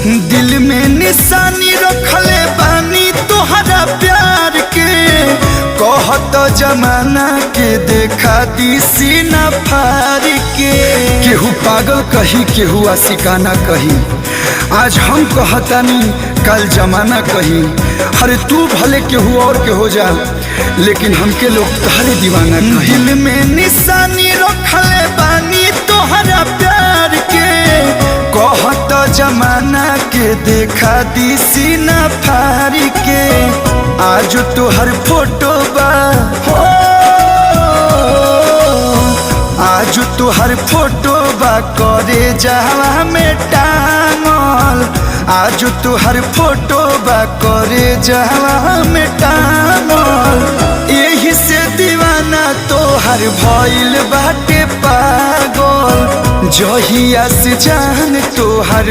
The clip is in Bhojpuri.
दिल में निशानी रखले बानी तोहरा प्यार के, कहत जमाना के देखा दी सीना फार के। केहू पागल कही केहू आशिकाना कही, आज हम कहतानी कल जमाना कही। अरे तू भले केहू और के हो जा, लेकिन हमके लोग तोहरे दीवाना कही। दिल में निशानी रखले बानी तोहरा प्यार के, कहत जमाना के देखा दी सीना फार के। आज तोहर फोटो बा हो, आज तोहर फोटो बा करे जावा में टांगल। आज तोहर फोटो बा करे जावा में टांगल। यही से दीवाना तोहर भइल बाटे पागल, जहिया से जान तोहर